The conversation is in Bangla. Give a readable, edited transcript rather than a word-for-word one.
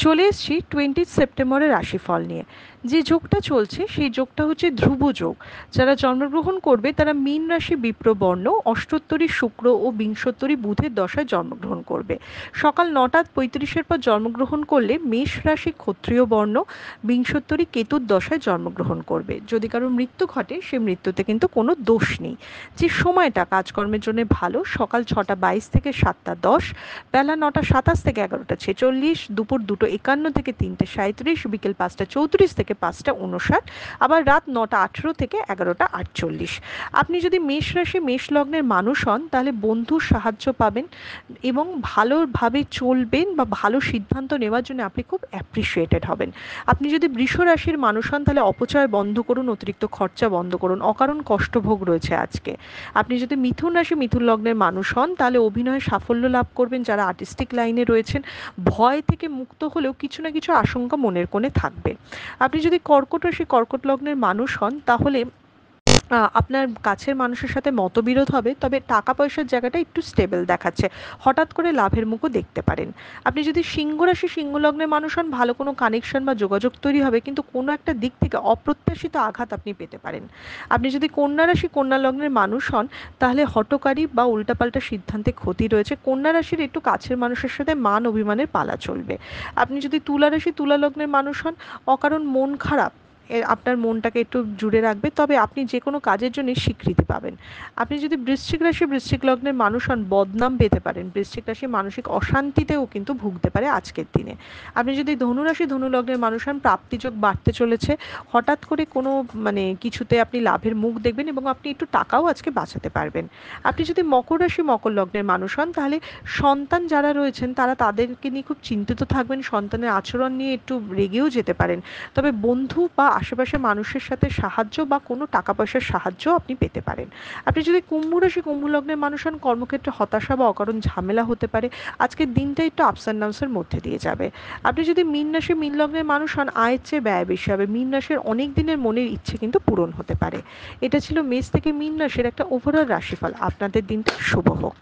চলে এসেছি 20 সেপ্টেম্বরের রাশিফল নিয়ে। যে যোগটা চলছে সেই যোগটা হচ্ছে ধ্রুব যোগ। যারা জন্মগ্রহণ করবে তারা মীন রাশি বিপ্রবর্ণ, অষ্টোত্তরী শুক্র ও বিংশোত্তরী বুধের দশায় জন্মগ্রহণ করবে। সকাল 9:35 পর জন্মগ্রহণ করলে মেষ রাশি ক্ষত্রিয় বর্ণ, বিংশোত্তরী কেতুর দশায় জন্মগ্রহণ করবে। যদি কারো মৃত্যু ঘটে সে মৃত্যুতে কিন্তু কোনো দোষ নেই। যে সময়টা কাজকর্মের জন্য ভালো, সকাল 6:22 থেকে 7:10, বেলা 9:27 থেকে 11:46, দুপুর 2:51 থেকে 3:37, বিকেল 5:34 থেকে 5:59, আবার রাত 9:18 থেকে 11:48। আপনি যদি মেষ রাশি মেষ লগ্নের মানুষ হন তাহলে বন্ধুর সাহায্য পাবেন এবং ভালোভাবে চলবেন বা ভালো সিদ্ধান্ত নেওয়ার জন্য আপনি খুব অ্যাপ্রিসিয়েটেড হবেন। আপনি যদি বৃষ রাশির মানুষ হন তাহলে অপচয় বন্ধ করুন, অতিরিক্ত খরচা বন্ধ করুন, অকারণ কষ্টভোগ রয়েছে আজকে। আপনি যদি মিথুন রাশি মিথুন লগ্নের মানুষ হন তাহলে অভিনয়ে সাফল্য লাভ করবেন। যারা আর্টিস্টিক লাইনে রয়েছেন ভয় থেকে মুক্ত হলেও কিছু না কিছু আশঙ্কা মনের কোণে থাকবে। আপনি যদি কর্কট রাশি কর্কট লগ্নের মানুষ হন তাহলে আপনার কাছের মানুষের সাথে মতবিরোধ হবে, তবে টাকা পয়সার জায়গাটা একটু স্টেবল দেখাচ্ছে, হঠাৎ করে লাভের মুখও দেখতে পারেন। আপনি যদি সিংহ রাশি সিংহ লগ্নের মানুষ হন ভালো কোনো কানেকশন বা যোগাযোগ তৈরি হবে, কিন্তু কোনো একটা দিক থেকে অপ্রত্যাশিত আঘাত আপনি পেতে পারেন। আপনি যদি কন্যা রাশি কন্যা লগ্নের মানুষ হন তাহলে হঠকারী বা উল্টাপাল্টা সিদ্ধান্তে ক্ষতি রয়েছে। কন্যা রাশির একটু কাছের মানুষের সাথে মান অভিমানের পালা চলবে। আপনি যদি তুলা রাশি তুলা লগ্নের মানুষ হন অকারণ মন খারাপ আপনার মনটাকে একটু জুড়ে রাখবে, তবে আপনি যে কোনো কাজের জন্য স্বীকৃতি পাবেন। আপনি যদি বৃশ্চিক রাশি বৃশ্চিক লগ্নের মানুষ হন বদনাম পেতে পারেন। বৃশ্চিক রাশি মানসিক অশান্তিতেও কিন্তু ভুগতে পারে আজকের দিনে। আপনি যদি ধনু রাশি ধনু লগ্নের মানুষ হন প্রাপ্তিযোগ বাড়তে চলেছে, হঠাৎ করে কোনো কিছুতে আপনি লাভের মুখ দেখবেন এবং আপনি একটু টাকাও আজকে বাঁচাতে পারবেন। আপনি যদি মকর রাশি মকর লগ্নের মানুষ হন তাহলে সন্তান যারা রয়েছেন তারা তাদেরকে নিয়ে খুব চিন্তিত থাকবেন, সন্তানের আচরণ নিয়ে একটু রেগেও যেতে পারেন। তবে বন্ধু বা আশেপাশে মানুষের সাথে সাহায্য বা কোনো টাকা পয়সার সাহায্য আপনি পেতে পারেন। আপনি যদি কুম্ভ রাশি কুম্ভ লগ্নের মানুষ হন কর্মক্ষেত্রে হতাশা বা অকারণ ঝামেলা হতে পারে। আজকের দিনটা একটু আপস অ্যান্ড ডাউনসের মধ্যে দিয়ে যাবে। আপনি যদি মীন রাশি মীন লগ্নের মানুষ হন আয়ের চেয়ে ব্যয় বেশি হবে। মীন রাশির অনেক দিনের মনের ইচ্ছে কিন্তু পূরণ হতে পারে। এটা ছিল মেষ থেকে মীন রাশির একটা ওভারঅল রাশিফল। আপনাদের দিনটা শুভ হোক।